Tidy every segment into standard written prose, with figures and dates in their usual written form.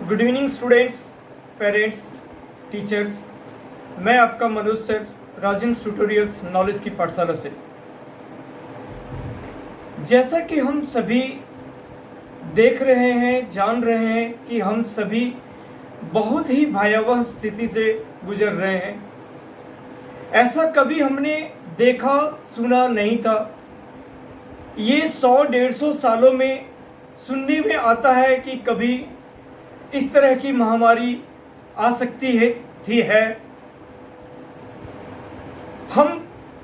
Good evening students, parents, teachers. मैं आपका Manoj sir, राजिंग्स tutorials knowledge की पाठशाला से। जैसा कि हम सभी देख रहे हैं, जान रहे हैं कि हम सभी बहुत ही भयावह स्थिति से गुजर रहे हैं। ऐसा कभी हमने देखा सुना नहीं था। ये 100-150 सालों में सुनने में आता है कि कभी इस तरह की महामारी आ सकती है। हम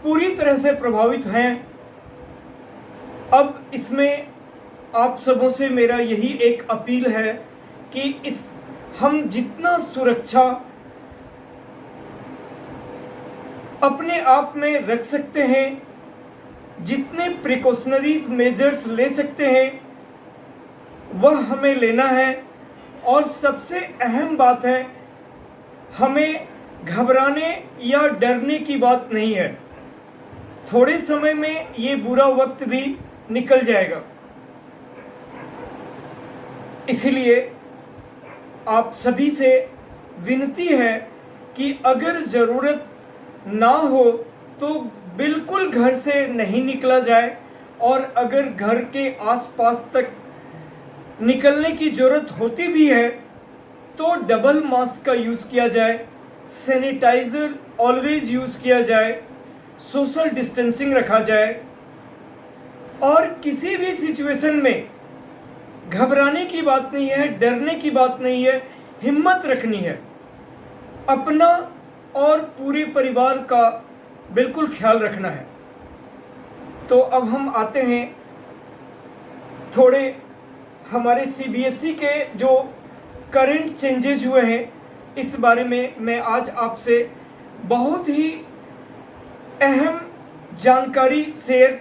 पूरी तरह से प्रभावित हैं। अब इसमें आप सबों से मेरा यही एक अपील है कि हम जितना सुरक्षा अपने आप में रख सकते हैं, जितने प्रिकॉशनरीज मेजर्स ले सकते हैं, वह हमें लेना है। और सबसे अहम बात है, हमें घबराने या डरने की बात नहीं है। थोड़े समय में ये बुरा वक्त भी निकल जाएगा। इसलिए आप सभी से विनती है कि अगर ज़रूरत ना हो तो बिल्कुल घर से नहीं निकला जाए, और अगर घर के आसपास तक निकलने की ज़रूरत होती भी है तो डबल मास्क का यूज़ किया जाए, सैनिटाइज़र ऑलवेज यूज़ किया जाए, सोशल डिस्टेंसिंग रखा जाए। और किसी भी सिचुएशन में घबराने की बात नहीं है, डरने की बात नहीं है, हिम्मत रखनी है। अपना और पूरे परिवार का बिल्कुल ख्याल रखना है। तो अब हम आते हैं थोड़े हमारे सीबीएसई के जो करंट चेंजेज हुए हैं, इस बारे में मैं आज आपसे बहुत ही अहम जानकारी शेयर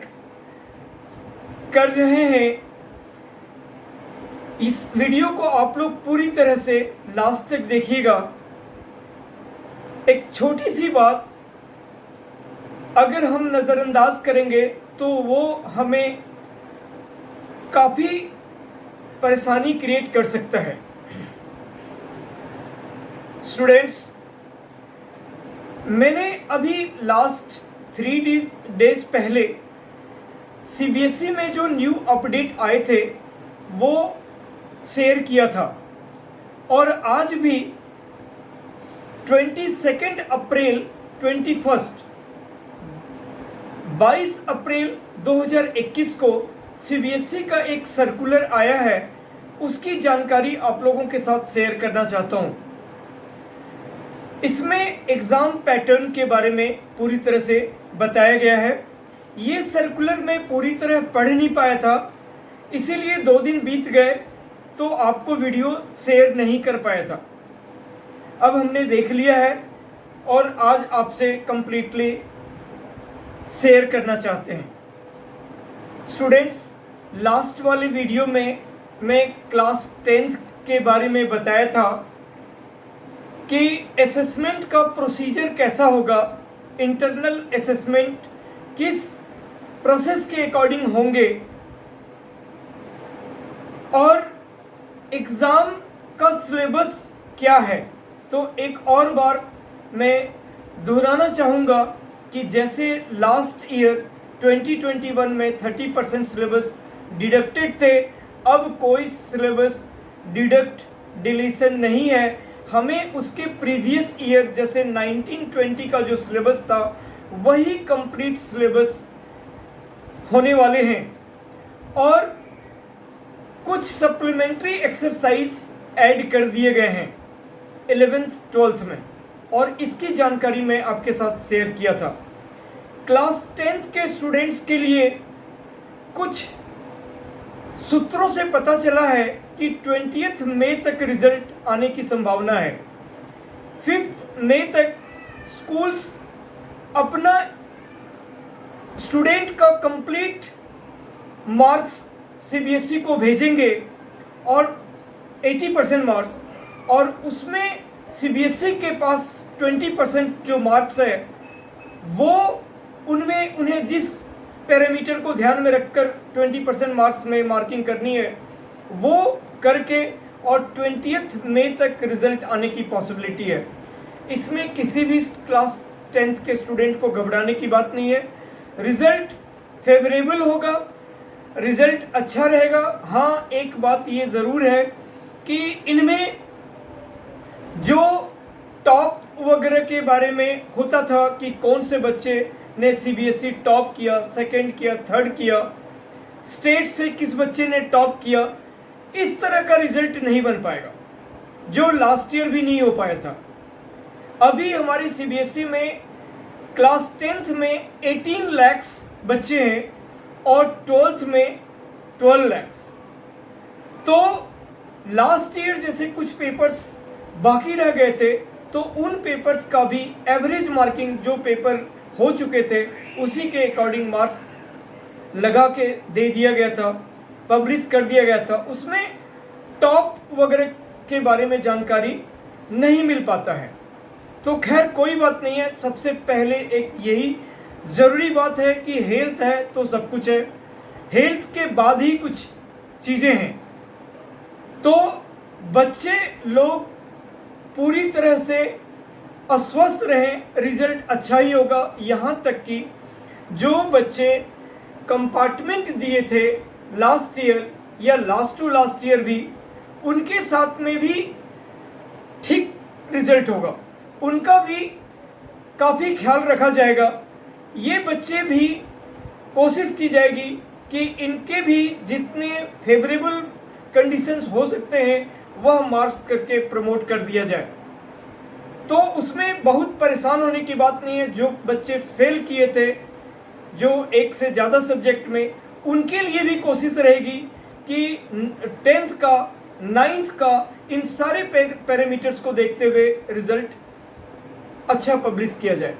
कर रहे हैं। इस वीडियो को आप लोग पूरी तरह से लास्ट तक देखिएगा। एक छोटी सी बात अगर हम नज़रअंदाज करेंगे तो वो हमें काफ़ी परेशानी क्रिएट कर सकता है। स्टूडेंट्स, मैंने अभी लास्ट 3 डेज पहले सीबीएसई में जो न्यू अपडेट आए थे वो शेयर किया था। और आज भी 22 अप्रैल 22 अप्रैल 2021 को सीबीएसई का एक सर्कुलर आया है, उसकी जानकारी आप लोगों के साथ शेयर करना चाहता हूँ। इसमें एग्ज़ाम पैटर्न के बारे में पूरी तरह से बताया गया है। ये सर्कुलर मैं पूरी तरह पढ़ नहीं पाया था, इसीलिए 2 दिन बीत गए तो आपको वीडियो शेयर नहीं कर पाया था। अब हमने देख लिया है और आज आपसे कंप्लीटली शेयर करना चाहते हैं। स्टूडेंट्स, लास्ट वाले वीडियो में मैं क्लास 10th के बारे में बताया था कि असेसमेंट का प्रोसीजर कैसा होगा, इंटरनल असेसमेंट किस प्रोसेस के अकॉर्डिंग होंगे, और एग्ज़ाम का सिलेबस क्या है। तो एक और बार मैं दोहराना चाहूँगा कि जैसे लास्ट ईयर 2021 में 30% सिलेबस डिडक्टेड थे, अब कोई सिलेबस डिलीशन नहीं है। हमें उसके प्रीवियस ईयर जैसे 1920 का जो सिलेबस था वही कंप्लीट सिलेबस होने वाले हैं, और कुछ सप्लीमेंट्री एक्सरसाइज ऐड कर दिए गए हैं 11th 12th में, और इसकी जानकारी मैं आपके साथ शेयर किया था। क्लास 10th के स्टूडेंट्स के लिए कुछ सूत्रों से पता चला है कि 20 मई तक रिजल्ट आने की संभावना है। 5 मई तक स्कूल्स अपना स्टूडेंट का कंप्लीट मार्क्स सीबीएसई को भेजेंगे, और 80% मार्क्स, और उसमें सीबीएसई के पास 20% जो मार्क्स है वो उनमें उन्हें जिस पैरामीटर को ध्यान में रखकर 20% मार्क्स में मार्किंग करनी है वो करके और 20 मई तक रिजल्ट आने की पॉसिबिलिटी है। इसमें किसी भी क्लास 10th के स्टूडेंट को घबराने की बात नहीं है। रिजल्ट फेवरेबल होगा, रिजल्ट अच्छा रहेगा। हाँ, एक बात ये ज़रूर है कि इनमें जो टॉप वगैरह के बारे में होता था कि कौन से बच्चे ने सीबीएसई टॉप किया, सेकंड किया, थर्ड किया, स्टेट से किस बच्चे ने टॉप किया, इस तरह का रिजल्ट नहीं बन पाएगा, जो लास्ट ईयर भी नहीं हो पाया था। अभी हमारी सीबीएसई में क्लास 10th में 18 लाख बच्चे हैं और 12th में 12 लाख। तो लास्ट ईयर जैसे कुछ पेपर्स बाकी रह गए थे, तो उन पेपर्स का भी एवरेज मार्किंग जो पेपर हो चुके थे उसी के अकॉर्डिंग मार्क्स लगा के दे दिया गया था, पब्लिश कर दिया गया था। उसमें टॉप वगैरह के बारे में जानकारी नहीं मिल पाता है। तो खैर कोई बात नहीं है। सबसे पहले एक यही ज़रूरी बात है कि हेल्थ है तो सब कुछ है, हेल्थ के बाद ही कुछ चीज़ें हैं। तो बच्चे लोग पूरी तरह से अस्वस्थ रहें, रिजल्ट अच्छा ही होगा। यहाँ तक कि जो बच्चे कंपार्टमेंट दिए थे लास्ट ईयर या लास्ट टू लास्ट ईयर भी, उनके साथ में भी ठीक रिजल्ट होगा, उनका भी काफ़ी ख्याल रखा जाएगा। ये बच्चे भी कोशिश की जाएगी कि इनके भी जितने फेवरेबल कंडीशंस हो सकते हैं वह मार्क्स करके प्रमोट कर दिया जाए। तो उसमें बहुत परेशान होने की बात नहीं है। जो बच्चे फेल किए थे जो एक से ज़्यादा सब्जेक्ट में, उनके लिए भी कोशिश रहेगी कि 10th का, 9th का, इन सारे पैरामीटर्स को देखते हुए रिजल्ट अच्छा पब्लिश किया जाए।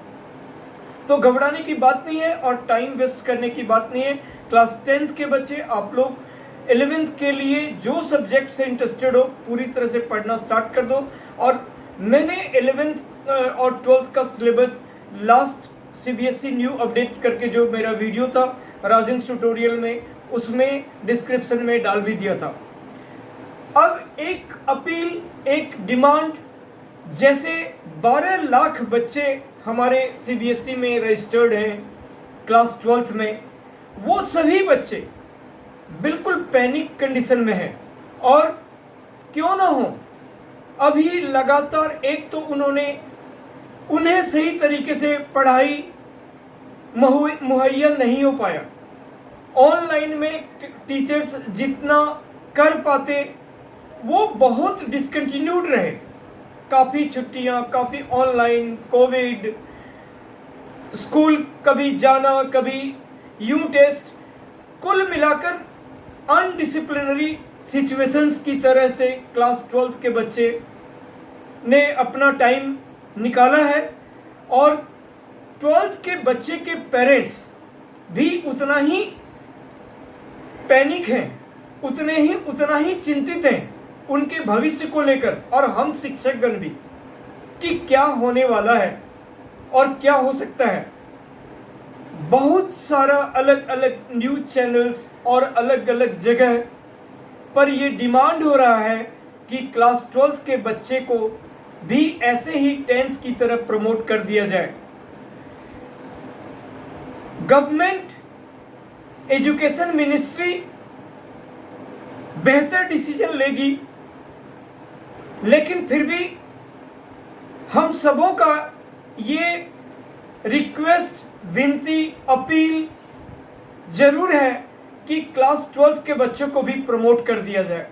तो घबराने की बात नहीं है और टाइम वेस्ट करने की बात नहीं है। क्लास 10th के बच्चे, आप लोग 11th के लिए जो सब्जेक्ट से इंटरेस्टेड हो पूरी तरह से पढ़ना स्टार्ट कर दो। और मैंने 11th और 12th का syllabus last CBSE new update करके जो मेरा वीडियो था राजिंग ट्यूटोरियल में, उसमें डिस्क्रिप्शन में डाल भी दिया था। अब एक अपील, एक डिमांड, जैसे 12 लाख बच्चे हमारे सीबीएसई में रजिस्टर्ड हैं क्लास 12th में, वो सभी बच्चे बिल्कुल पैनिक कंडीशन में हैं। और क्यों ना हो, अभी लगातार एक तो उन्हें सही तरीके से पढ़ाई मुहैया नहीं हो पाया। ऑनलाइन में टीचर्स जितना कर पाते वो बहुत डिसकंटिन्यूड रहे। काफ़ी छुट्टियां, काफ़ी ऑनलाइन, कोविड, स्कूल कभी जाना, कभी यू टेस्ट, कुल मिलाकर अनडिसिप्लिनरी सिचुएशंस की तरह से क्लास 12th के बच्चे ने अपना टाइम निकाला है। और 12th के बच्चे के पेरेंट्स भी उतना ही पैनिक हैं, उतना ही चिंतित हैं उनके भविष्य को लेकर, और हम शिक्षकगण भी, कि क्या होने वाला है और क्या हो सकता है। बहुत सारा अलग अलग न्यूज़ चैनल्स और अलग अलग जगह पर ये डिमांड हो रहा है कि क्लास 12th के बच्चे को भी ऐसे ही 10th की तरफ प्रमोट कर दिया जाए। गवर्नमेंट एजुकेशन मिनिस्ट्री बेहतर डिसीजन लेगी, लेकिन फिर भी हम सबों का ये रिक्वेस्ट, विनती, अपील जरूर है कि क्लास 12th के बच्चों को भी प्रमोट कर दिया जाए।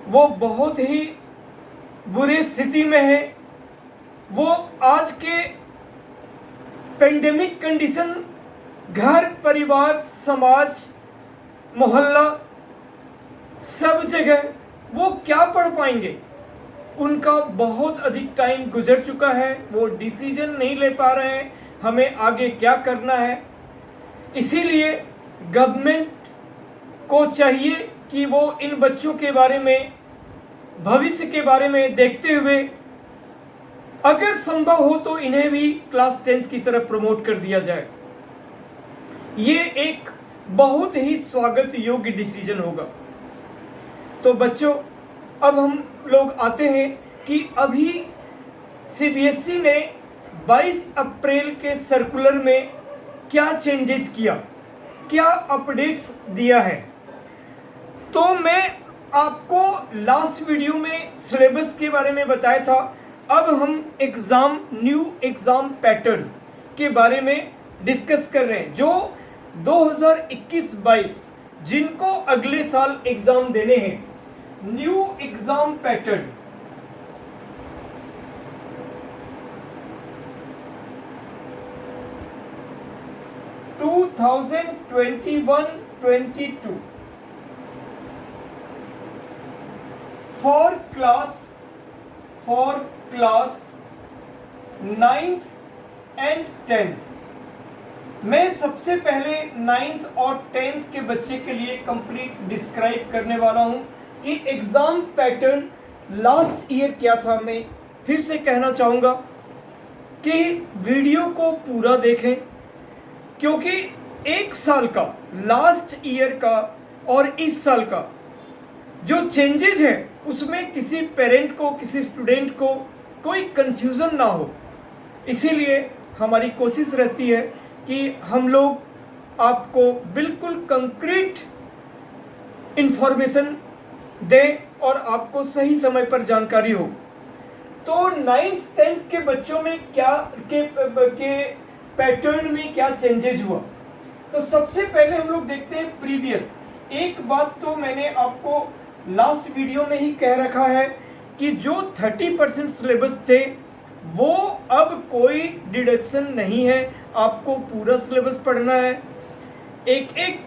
वो बहुत ही बुरी स्थिति में है। वो आज के पेंडेमिक कंडीशन, घर, परिवार, समाज, मोहल्ला, सब जगह वो क्या पढ़ पाएंगे। उनका बहुत अधिक टाइम गुजर चुका है, वो डिसीजन नहीं ले पा रहे हैं हमें आगे क्या करना है। इसीलिए गवर्नमेंट को चाहिए कि वो इन बच्चों के बारे में, भविष्य के बारे में देखते हुए अगर संभव हो तो इन्हें भी क्लास 10th की तरफ प्रमोट कर दिया जाए। ये एक बहुत ही स्वागत योग्य डिसीजन होगा। तो बच्चों, अब हम लोग आते हैं कि अभी सीबीएसई ने 22 अप्रैल के सर्कुलर में क्या चेंजेस किया, क्या अपडेट्स दिया है। तो मैं आपको लास्ट वीडियो में सिलेबस के बारे में बताया था। अब हम न्यू एग्ज़ाम पैटर्न के बारे में डिस्कस कर रहे हैं, जो 2021-22 जिनको अगले साल एग्ज़ाम देने हैं। New exam pattern 2021-22 for class 9th and 10th। मैं सबसे पहले 9th और 10th के बच्चे के लिए कंप्लीट डिस्क्राइब करने वाला हूं कि एग्ज़ाम पैटर्न लास्ट ईयर क्या था। मैं फिर से कहना चाहूँगा कि वीडियो को पूरा देखें, क्योंकि एक साल का, लास्ट ईयर का और इस साल का जो चेंजेज है उसमें किसी पेरेंट को, किसी स्टूडेंट को कोई कन्फ्यूज़न ना हो। इसीलिए हमारी कोशिश रहती है कि हम लोग आपको बिल्कुल कंक्रीट इंफॉर्मेशन दें और आपको सही समय पर जानकारी हो। तो 9th 10th के बच्चों में क्या के पैटर्न में क्या चेंजेज हुआ। तो सबसे पहले हम लोग देखते हैं प्रीवियस। एक बात तो मैंने आपको लास्ट वीडियो में ही कह रखा है कि जो 30% सिलेबस थे वो अब कोई डिडक्शन नहीं है, आपको पूरा सिलेबस पढ़ना है, एक एक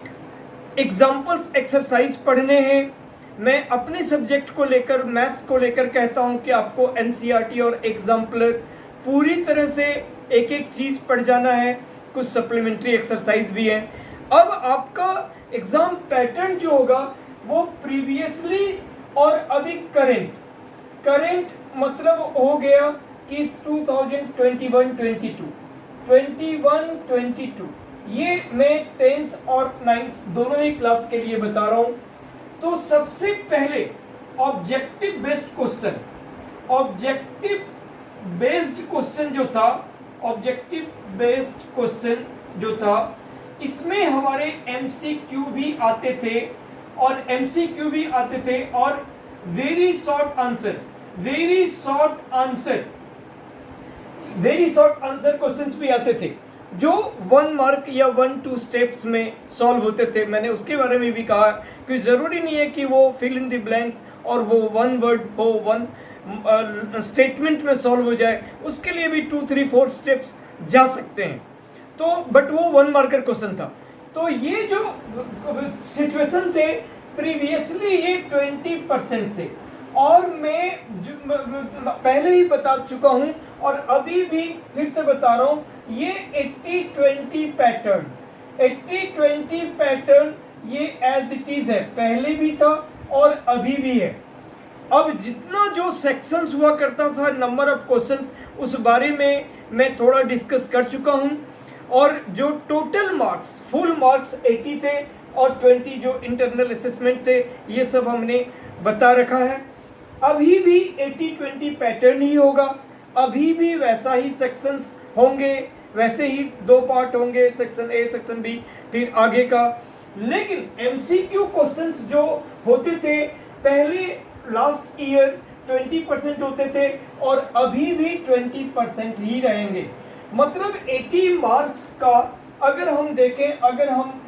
एग्जाम्पल्स एक्सरसाइज पढ़ने हैं। मैं अपने सब्जेक्ट को लेकर, मैथ्स को लेकर कहता हूं कि आपको एनसीईआरटी और एग्जाम्पलर पूरी तरह से एक एक चीज़ पढ़ जाना है, कुछ सप्लीमेंट्री एक्सरसाइज भी है। अब आपका एग्ज़ाम पैटर्न जो होगा वो प्रीवियसली और अभी करेंट मतलब हो गया कि 2021-22 ये मैं 10th और 9th दोनों ही क्लास के लिए बता रहा हूँ। तो सबसे पहले ऑब्जेक्टिव बेस्ड क्वेश्चन जो था इसमें हमारे एमसीक्यू भी आते थे और वेरी शॉर्ट आंसर क्वेश्चंस भी आते थे, जो 1 मार्क या 1-2 स्टेप्स में सॉल्व होते थे। मैंने उसके बारे में भी कहा कि ज़रूरी नहीं है कि वो फिल इन द ब्लैंक्स और वो 1 वर्ड हो, 1 स्टेटमेंट में सॉल्व हो जाए, उसके लिए भी 2, 3, 4 स्टेप्स जा सकते हैं। तो बट वो 1 मार्कर क्वेश्चन था। तो ये जो सिचुएशन थे प्रीवियसली ये 20% थे, और मैं पहले ही बता चुका हूं और अभी भी फिर से बता रहा हूं, ये 80-20 पैटर्न ये एज इट इज है, पहले भी था और अभी भी है। अब जितना जो सेक्शंस हुआ करता था, नंबर ऑफ क्वेश्चंस, उस बारे में मैं थोड़ा डिस्कस कर चुका हूं। और जो टोटल मार्क्स, फुल मार्क्स 80 थे और 20 जो इंटरनल असेसमेंट थे, ये सब हमने बता रखा है। अभी भी 80-20 पैटर्न ही होगा, अभी भी वैसा ही सेक्शंस होंगे, वैसे ही 2 पार्ट होंगे, सेक्शन ए, सेक्शन बी, फिर आगे का। लेकिन एमसीक्यू क्वेश्चंस जो होते थे पहले लास्ट ईयर 20% होते थे और अभी भी 20% ही रहेंगे। मतलब 80 मार्क्स का अगर हम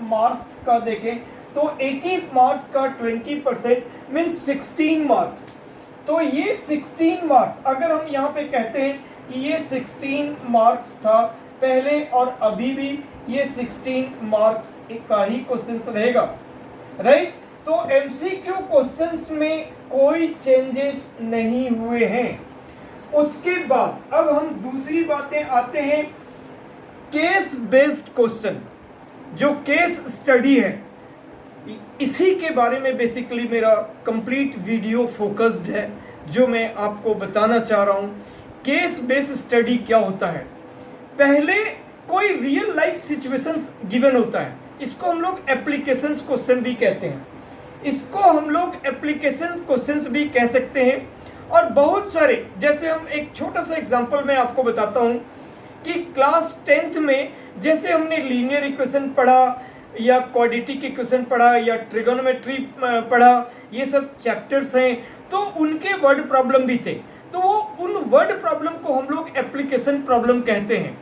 मार्क्स का देखें तो 80 मार्क्स का 20% मीन्स 16 मार्क्स। तो ये 16 मार्क्स अगर हम यहाँ पे कहते हैं कि ये 16 मार्क्स था पहले और अभी भी ये 16 मार्क्स का ही क्वेश्चंस रहेगा, राइट। तो एमसीक्यू क्वेश्चंस में कोई चेंजेस नहीं हुए हैं। उसके बाद अब हम दूसरी बातें आते हैं, केस बेस्ड क्वेश्चन, जो केस स्टडी है, इसी के बारे में बेसिकली मेरा कंप्लीट वीडियो फोकस्ड है, जो मैं आपको बताना चाह रहा हूं। केस बेस्ड स्टडी क्या होता है? पहले कोई रियल लाइफ सिचुएशंस गिवन होता है, इसको हम लोग एप्लीकेशंस क्वेश्चन भी कहते हैं। इसको हम लोग एप्लीकेशन क्वेश्चंस भी कह सकते हैं। और बहुत सारे, जैसे हम एक छोटा सा एग्जांपल मैं आपको बताता हूँ कि क्लास 10th में जैसे हमने लीनियर इक्वेशन पढ़ा या क्वाड्रेटिक इक्वेशन पढ़ा या ट्रिगोनोमेट्री पढ़ा, ये सब चैप्टर्स हैं, तो उनके वर्ड प्रॉब्लम भी थे, तो वो उन वर्ड प्रॉब्लम को हम लोग एप्लीकेशन प्रॉब्लम कहते हैं।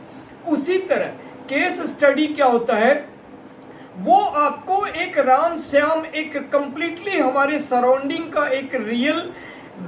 उसी तरह केस स्टडी क्या होता है, वो आपको एक राम श्याम, एक कंप्लीटली हमारे सराउंडिंग का एक real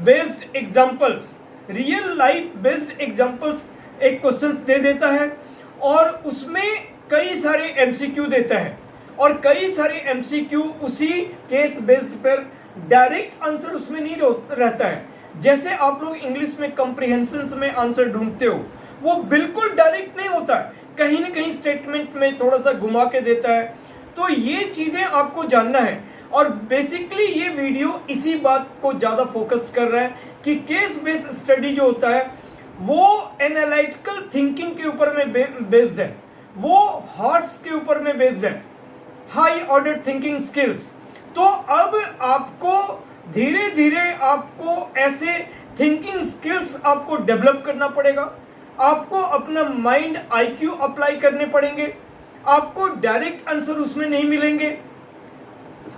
based examples, real life based examples एक क्वेश्चन दे देता है, और उसमें कई सारे एमसीक्यू देता है, और कई सारे एमसीक्यू उसी केस बेस्ड पर डायरेक्ट आंसर उसमें नहीं रहता है। जैसे आप लोग इंग्लिश में कॉम्प्रिहेंशन में आंसर ढूंढते हो, वो बिल्कुल डायरेक्ट नहीं होता है, कहीं ना कहीं स्टेटमेंट में थोड़ा सा घुमा के देता है। तो ये चीज़ें आपको जानना है, और बेसिकली ये वीडियो इसी बात को ज़्यादा फोकस कर रहा है कि केस बेस्ड स्टडी जो होता है वो एनालिटिकल थिंकिंग के ऊपर में बेस्ड है, वो हार्ट्स के ऊपर में बेस्ड है, हाई ऑर्डर थिंकिंग स्किल्स। तो अब आपको धीरे धीरे आपको ऐसे थिंकिंग स्किल्स आपको डेवलप करना पड़ेगा, आपको अपना माइंड आईक्यू अप्लाई करने पड़ेंगे, आपको डायरेक्ट आंसर उसमें नहीं मिलेंगे।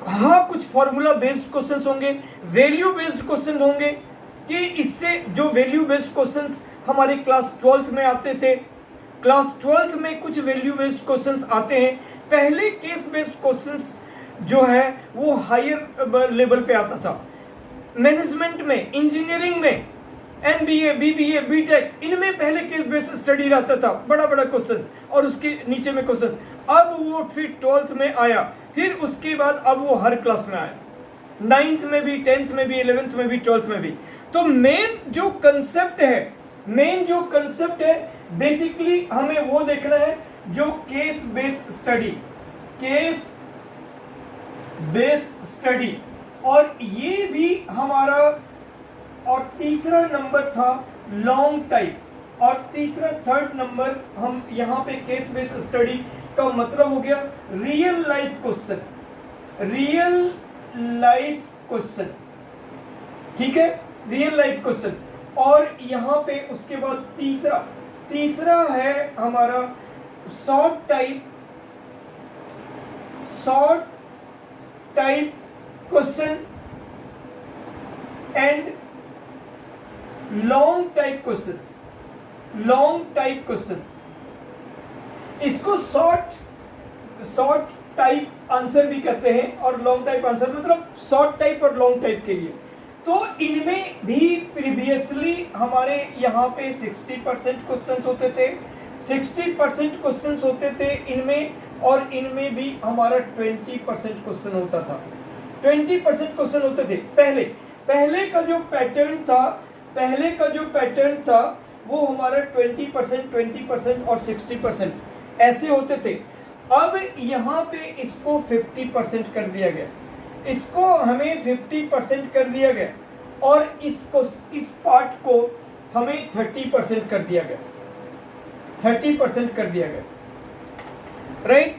हाँ, कुछ फॉर्मूला बेस्ड क्वेश्चंस होंगे, वैल्यू बेस्ड क्वेश्चन होंगे, कि इससे जो वैल्यू बेस्ड क्वेश्चंस हमारे क्लास 12th में आते थे, क्लास 12th में कुछ वैल्यू बेस्ड क्वेश्चंस आते हैं। पहले केस बेस्ड क्वेश्चंस जो है वो हायर लेवल पे आता था, मैनेजमेंट में, इंजीनियरिंग में, एमबीए, बीबीए, बीटेक, इनमें पहले केस बेस्ड स्टडी रहता था, बड़ा बड़ा क्वेश्चन और उसके नीचे में क्वेश्चन। अब वो फिर 12th में आया, फिर उसके बाद अब वो हर क्लास में आया, 9th में भी, 10th में भी, 11th में भी, 12th में भी। तो मेन जो कंसेप्ट है बेसिकली हमें वो देखना है जो केस बेस्ड स्टडी, और ये भी हमारा, और तीसरा नंबर था लॉन्ग टाइप, और तीसरा थर्ड नंबर हम यहाँ पे केस बेस्ड स्टडी का मतलब हो गया रियल लाइफ क्वेश्चन, ठीक है, रियल लाइफ क्वेश्चन। और यहाँ पे उसके बाद तीसरा है हमारा short type question and long type questions. इसको शॉर्ट टाइप आंसर भी कहते हैं, और लॉन्ग टाइप आंसर मतलब शॉर्ट टाइप और लॉन्ग टाइप के लिए। तो इनमें भी प्रीवियसली हमारे यहाँ पे 60% क्वेश्चंस होते थे, 60% क्वेश्चंस होते थे इनमें, और इनमें भी हमारा 20% क्वेश्चन होता था, 20% क्वेश्चन होते थे। पहले का जो पैटर्न था वो हमारा 20% और 60% ऐसे होते थे। अब यहाँ पे इसको 50% कर दिया गया, इसको हमें 50% कर दिया गया, और इस पार्ट को हमें 30% कर दिया गया, 30% कर दिया गया, राइट।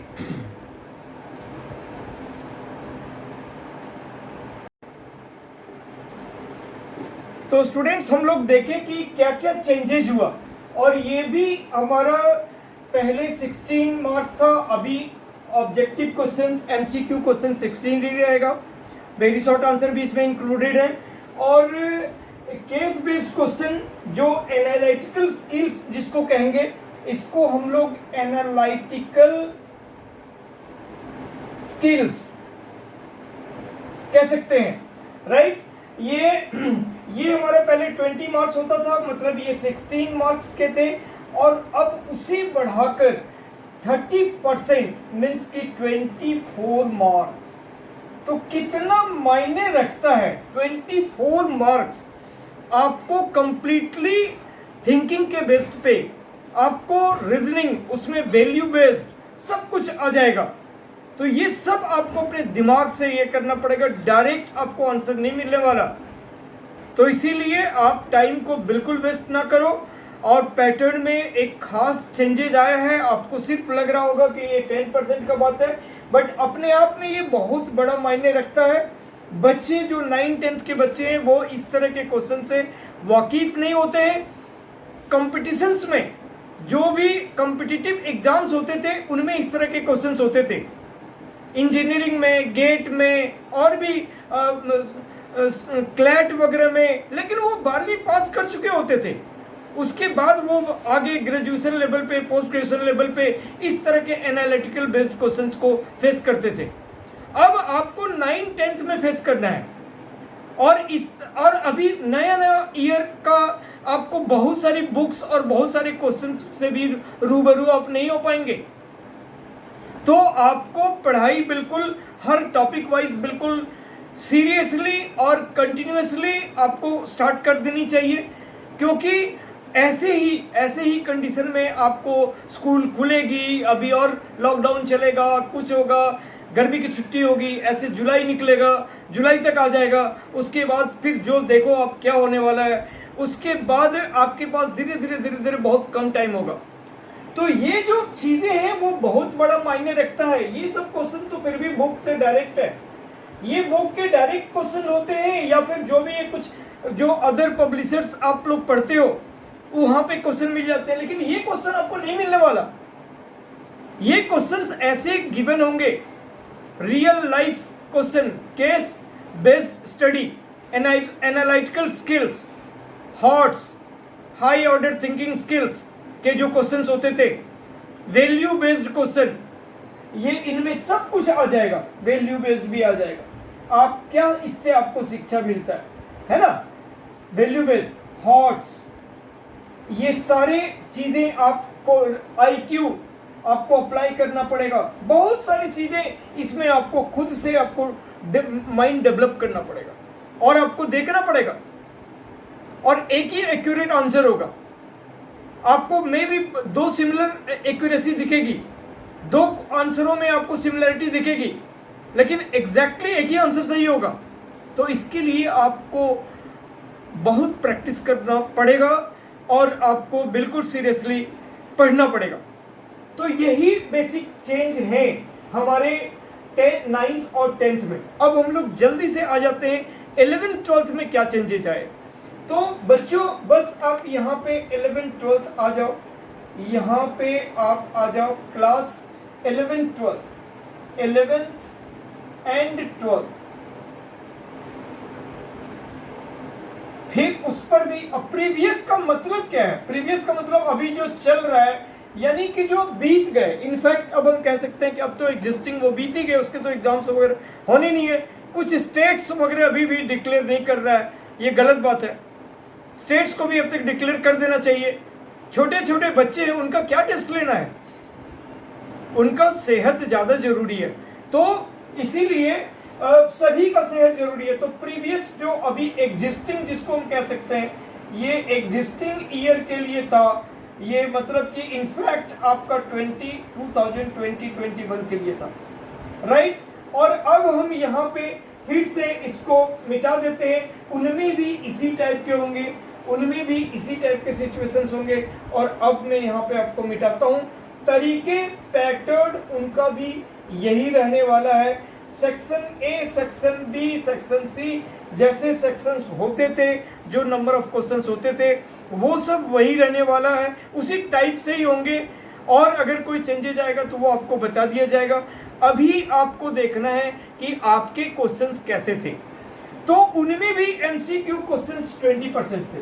तो स्टूडेंट्स हम लोग देखें कि क्या क्या चेंजेज हुआ, और ये भी हमारा पहले 16 मार्क्स था, अभी ऑब्जेक्टिव क्वेश्चंस, एमसीक्यू क्वेश्चन 16 ही रहेगा, वेरी शॉर्ट आंसर भी इसमें इंक्लूडेड है। और केस बेस्ड क्वेश्चन जो एनालिटिकल स्किल्स जिसको कहेंगे, इसको हम लोग एनालिटिकल स्किल्स कह सकते हैं, राइट। ये हमारा पहले 20 मार्क्स होता था, मतलब ये 16 मार्क्स के थे, और अब उसे बढ़ाकर 30% मीन्स की 24 मार्क्स। तो कितना मायने रखता है 24 मार्क्स, आपको कंप्लीटली थिंकिंग के बेस पे, आपको रीजनिंग, उसमें वैल्यू बेस्ड सब कुछ आ जाएगा। तो ये सब आपको अपने दिमाग से ये करना पड़ेगा, डायरेक्ट आपको आंसर नहीं मिलने वाला। तो इसीलिए आप टाइम को बिल्कुल वेस्ट ना करो। और पैटर्न में एक खास चेंजेज आया है, आपको सिर्फ लग रहा होगा कि ये 10% का बात है, बट अपने आप में ये बहुत बड़ा मायने रखता है। बच्चे जो 9th-10th के बच्चे हैं वो इस तरह के क्वेश्चन से वाकिफ नहीं होते हैं। कंपटीशंस में जो भी कॉम्पिटिटिव एग्जाम्स होते थे उनमें इस तरह के क्वेश्चंस होते थे, इंजीनियरिंग में, गेट में और भी क्लैट वगैरह में, लेकिन वो 12वीं पास कर चुके होते थे। उसके बाद वो आगे ग्रेजुएशन लेवल पे, पोस्ट ग्रेजुएशन लेवल पे इस तरह के एनालिटिकल बेस्ड क्वेश्चंस को फेस करते थे। अब आपको 9th-10th में फेस करना है, और अभी नया नया ईयर का आपको बहुत सारी बुक्स और बहुत सारे क्वेश्चंस से भी रूबरू आप नहीं हो पाएंगे। तो आपको पढ़ाई बिल्कुल हर टॉपिक वाइज बिल्कुल सीरियसली और कंटिन्यूअसली आपको स्टार्ट कर देनी चाहिए, क्योंकि ऐसे ही कंडीशन में आपको स्कूल खुलेगी, अभी और लॉकडाउन चलेगा, कुछ होगा, गर्मी की छुट्टी होगी, ऐसे जुलाई निकलेगा, जुलाई तक आ जाएगा, उसके बाद फिर जो देखो आप क्या होने वाला है, उसके बाद आपके पास धीरे धीरे बहुत कम टाइम होगा। तो ये जो चीज़ें हैं वो बहुत बड़ा मायने रखता है। ये सब क्वेश्चन तो फिर भी बुक से डायरेक्ट है, ये बुक के डायरेक्ट क्वेश्चन होते हैं, या फिर जो भी कुछ जो अदर पब्लिशर्स आप लोग पढ़ते हो वहाँ पे क्वेश्चन मिल जाते हैं, लेकिन ये क्वेश्चन आपको नहीं मिलने वाला। ये क्वेश्चंस ऐसे गिवन होंगे, real life question, case based study, analytical skills, hots, high order thinking skills के जो क्वेश्चंस होते थे, वैल्यू बेस्ड क्वेश्चन, ये इनमें सब कुछ आ जाएगा, वैल्यू बेस्ड भी आ जाएगा। आप क्या इससे आपको शिक्षा मिलता है ना, वैल्यू बेस्ड, हॉट्स, ये सारे चीजें आपको, IQ आपको अप्लाई करना पड़ेगा, बहुत सारी चीजें इसमें आपको खुद से आपको माइंड डेवलप करना पड़ेगा और आपको देखना पड़ेगा, और एक ही एक्यूरेट आंसर होगा। आपको मे भी 2 सिमिलर एक्यूरेसी दिखेगी, 2 आंसरों में आपको सिमिलरिटी दिखेगी, लेकिन एग्जैक्टली एक ही आंसर सही होगा। तो इसके लिए आपको बहुत प्रैक्टिस करना पड़ेगा और आपको बिल्कुल सीरियसली पढ़ना पड़ेगा। तो यही बेसिक चेंज है हमारे 9th और 10th में। अब हम लोग जल्दी से आ जाते हैं 11th-12th में क्या चेंजेज आए। तो बच्चों बस आप यहाँ पे 11th-12th आ जाओ, यहाँ पे आप आ जाओ class 11th-12th, 11th and 12th। फिर उस पर भी प्रीवियस का मतलब क्या है, प्रीवियस का मतलब अभी जो चल रहा है, यानी कि जो बीत गए। इनफैक्ट अब हम कह सकते हैं कि अब तो एग्जिस्टिंग वो बीत ही गए, उसके तो एग्जाम्स वगैरह होने नहीं है। कुछ स्टेट्स वगैरह अभी भी डिक्लेयर नहीं कर रहा है, ये गलत बात है। स्टेट्स को भी अब तक डिक्लेयर कर देना चाहिए। छोटे छोटे बच्चे हैं, उनका क्या टेस्ट लेना है, उनका सेहत ज़्यादा जरूरी है, तो इसीलिए सभी का सेहत जरूरी है। तो प्रीवियस जो अभी एग्जिस्टिंग, जिसको हम कह सकते हैं, ये एग्जिस्टिंग ईयर के लिए था, ये मतलब कि इनफैक्ट आपका 2020-21 के लिए था, राइट। और अब हम यहाँ पे फिर से इसको मिटा देते हैं, उनमें भी इसी टाइप के होंगे, उनमें भी इसी टाइप के सिचुएशंस होंगे। और अब मैं यहाँ पे आपको मिटाता हूँ, तरीके, पैटर्न उनका भी यही रहने वाला है। Section A, section B, section C जैसे सेक्शंस होते थे, जो नंबर ऑफ क्वेश्चंस होते थे, वो सब वही रहने वाला है, उसी टाइप से ही होंगे। और अगर कोई चेंजेज आएगा तो वो आपको बता दिया जाएगा। अभी आपको देखना है कि आपके क्वेश्चंस कैसे थे। तो उनमें भी MCQ क्वेश्चंस 20% थे,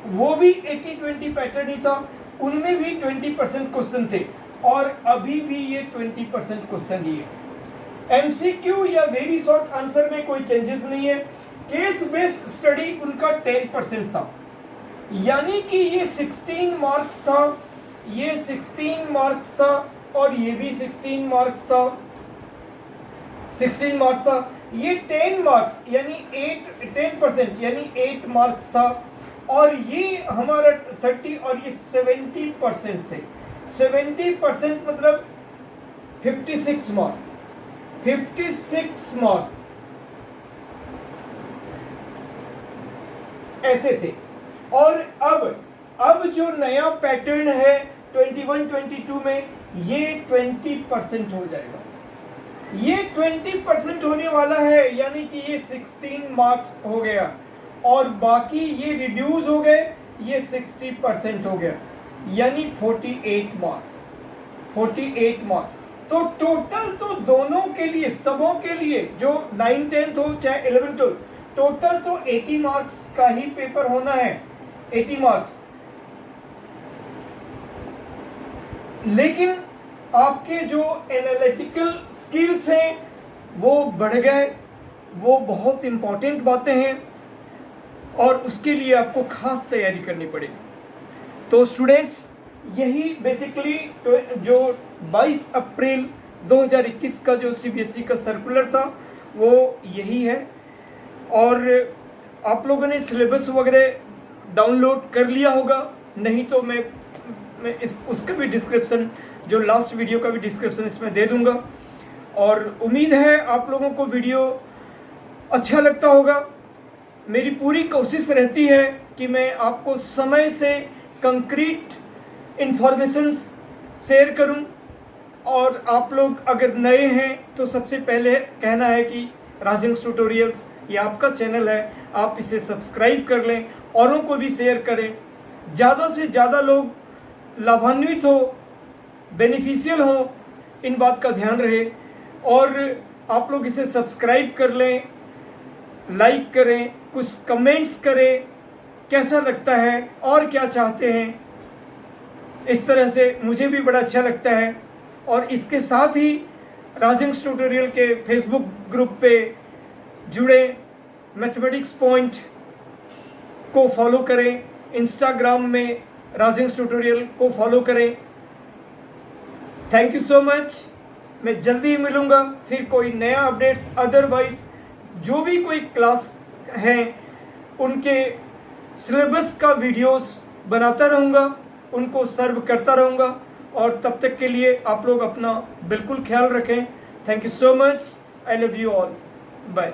वो भी 80-20 पैटर्न ही था, उनमें भी 20% क्वेश्चन थे, और अभी भी ये 20% क्वेश्चन ही है। MCQ या वेरी शॉर्ट आंसर में कोई चेंजेस नहीं है। केस बेस्ड स्टडी उनका 10% था, यानी कि ये 16 मार्क्स था, ये 16 मार्क्स था, और ये भी 16 मार्क्स था, 16 मार्क्स था। ये 10 मार्क्स यानी 10% यानी 8 मार्क्स था, और ये हमारा 30 और ये 70% थे। 70% मतलब 56 मार्क, 56 मार्क ऐसे थे। और अब जो नया पैटर्न है 21-22 में, ये 20% हो जाएगा। ये 20% होने वाला है, यानी कि ये 16 मार्क्स हो गया, और बाकी ये रिड्यूस हो गए, ये 60% हो गया, यानी 48 मार्क्स। 48 मार्क्स तो टोटल तो दोनों के लिए, सबों के लिए, जो 9 10th हो चाहे 11 12, टोटल तो 80 मार्क्स का ही पेपर होना है, 80 मार्क्स। लेकिन आपके जो एनालिटिकल स्किल्स हैं वो बढ़ गए, वो बहुत इम्पॉर्टेंट बातें हैं, और उसके लिए आपको खास तैयारी करनी पड़ेगी। तो स्टूडेंट्स, यही बेसिकली जो 22 अप्रैल 2021 का जो सीबीएसई का सर्कुलर था वो यही है। और आप लोगों ने सिलेबस वगैरह डाउनलोड कर लिया होगा, नहीं तो मैं उसका भी डिस्क्रिप्शन, जो लास्ट वीडियो का भी डिस्क्रिप्शन इसमें दे दूंगा। और उम्मीद है आप लोगों को वीडियो अच्छा लगता होगा। मेरी पूरी कोशिश रहती है कि मैं आपको समय से कंक्रीट इन्फॉर्मेशंस शेयर करूं, और आप लोग अगर नए हैं तो सबसे पहले कहना है कि राजहंस ट्यूटोरियल्स ये आपका चैनल है, आप इसे सब्सक्राइब कर लें, औरों को भी शेयर करें, ज़्यादा से ज़्यादा लोग लाभान्वित हो, बेनिफिशियल हो, इन बात का ध्यान रहे। और आप लोग इसे सब्सक्राइब कर लें, लाइक करें, कुछ कमेंट्स करें, कैसा लगता है और क्या चाहते हैं, इस तरह से मुझे भी बड़ा अच्छा लगता है। और इसके साथ ही राजहंस ट्यूटोरियल के फेसबुक ग्रुप पे जुड़े, मैथमेटिक्स पॉइंट को फॉलो करें, इंस्टाग्राम में राजहंस ट्यूटोरियल को फॉलो करें। Thank you so much. मैं जल्दी ही मिलूँगा फिर कोई नया अपडेट्स। अदरवाइज जो भी कोई क्लास हैं उनके सिलेबस का वीडियोस बनाता रहूँगा, उनको सर्व करता रहूँगा। और तब तक के लिए आप लोग अपना बिल्कुल ख्याल रखें। Thank you so much. I love you all. Bye.